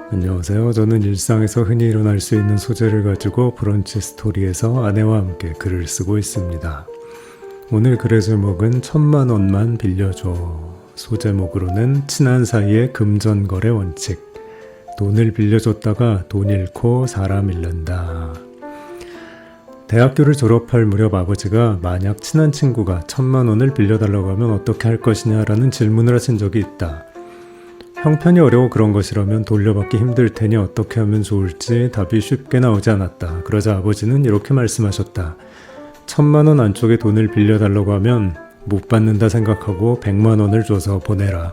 안녕하세요. 저는 일상에서 흔히 일어날 수 있는 소재를 가지고 브런치 스토리에서 아내와 함께 글을 쓰고 있습니다. 오늘 글의 제목은 1000만원만 빌려줘. 소제목으로는 친한 사이의 금전거래 원칙. 돈을 빌려줬다가 돈 잃고 사람 잃는다. 대학교를 졸업할 무렵 아버지가 만약 친한 친구가 1000만원을 빌려달라고 하면 어떻게 할 것이냐라는 질문을 하신 적이 있다. 형편이 어려워 그런 것이라면 돌려받기 힘들 테니 어떻게 하면 좋을지 답이 쉽게 나오지 않았다. 그러자 아버지는 이렇게 말씀하셨다. 1000만원 안쪽에 돈을 빌려달라고 하면 못 받는다 생각하고 100만원을 줘서 보내라.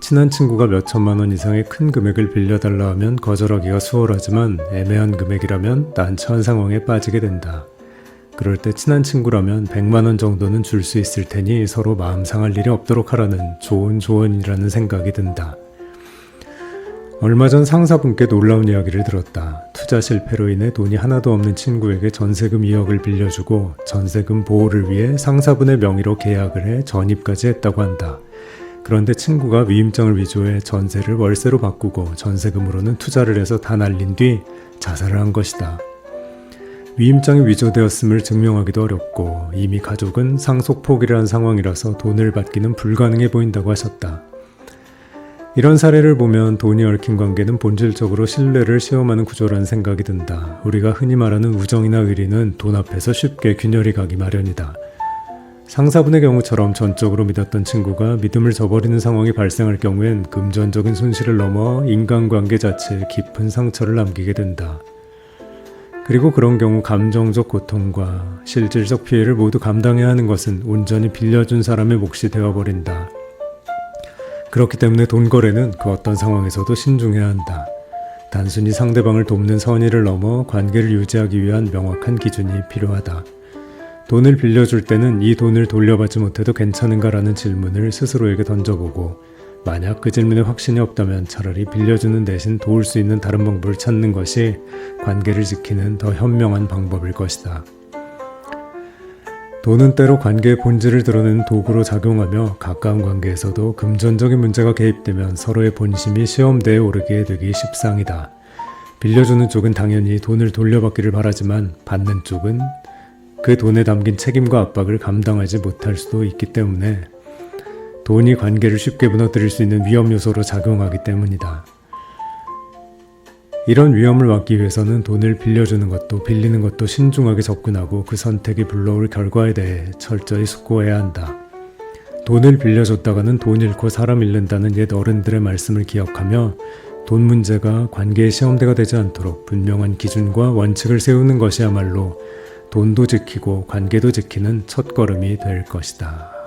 친한 친구가 몇천만원 이상의 큰 금액을 빌려달라 하면 거절하기가 수월하지만 애매한 금액이라면 난처한 상황에 빠지게 된다. 그럴 때 친한 친구라면 100만원 정도는 줄 수 있을 테니 서로 마음 상할 일이 없도록 하라는 좋은 조언이라는 생각이 든다. 얼마 전 상사분께 놀라운 이야기를 들었다. 투자 실패로 인해 돈이 하나도 없는 친구에게 전세금 2억을 빌려주고 전세금 보호를 위해 상사분의 명의로 계약을 해 전입까지 했다고 한다. 그런데 친구가 위임장을 위조해 전세를 월세로 바꾸고 전세금으로는 투자를 해서 다 날린 뒤 자살을 한 것이다. 위임장이 위조되었음을 증명하기도 어렵고 이미 가족은 상속 포기를 한 상황이라서 돈을 받기는 불가능해 보인다고 하셨다. 이런 사례를 보면 돈이 얽힌 관계는 본질적으로 신뢰를 시험하는 구조라는 생각이 든다. 우리가 흔히 말하는 우정이나 의리는 돈 앞에서 쉽게 균열이 가기 마련이다. 상사분의 경우처럼 전적으로 믿었던 친구가 믿음을 저버리는 상황이 발생할 경우엔 금전적인 손실을 넘어 인간관계 자체에 깊은 상처를 남기게 된다. 그리고 그런 경우 감정적 고통과 실질적 피해를 모두 감당해야 하는 것은 온전히 빌려준 사람의 몫이 되어버린다. 그렇기 때문에 돈 거래는 그 어떤 상황에서도 신중해야 한다. 단순히 상대방을 돕는 선의를 넘어 관계를 유지하기 위한 명확한 기준이 필요하다. 돈을 빌려줄 때는 이 돈을 돌려받지 못해도 괜찮은가라는 질문을 스스로에게 던져보고 만약 그 질문에 확신이 없다면 차라리 빌려주는 대신 도울 수 있는 다른 방법을 찾는 것이 관계를 지키는 더 현명한 방법일 것이다. 돈은 때로 관계의 본질을 드러내는 도구로 작용하며 가까운 관계에서도 금전적인 문제가 개입되면 서로의 본심이 시험대에 오르게 되기 십상이다. 빌려주는 쪽은 당연히 돈을 돌려받기를 바라지만 받는 쪽은 그 돈에 담긴 책임과 압박을 감당하지 못할 수도 있기 때문에 돈이 관계를 쉽게 무너뜨릴 수 있는 위험 요소로 작용하기 때문이다. 이런 위험을 막기 위해서는 돈을 빌려주는 것도 빌리는 것도 신중하게 접근하고 그 선택이 불러올 결과에 대해 철저히 숙고해야 한다. 돈을 빌려줬다가는 돈 잃고 사람 잃는다는 옛 어른들의 말씀을 기억하며 돈 문제가 관계의 시험대가 되지 않도록 분명한 기준과 원칙을 세우는 것이야말로 돈도 지키고 관계도 지키는 첫걸음이 될 것이다.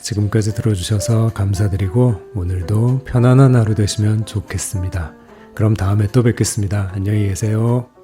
지금까지 들어주셔서 감사드리고 오늘도 편안한 하루 되시면 좋겠습니다. 그럼 다음에 또 뵙겠습니다. 안녕히 계세요.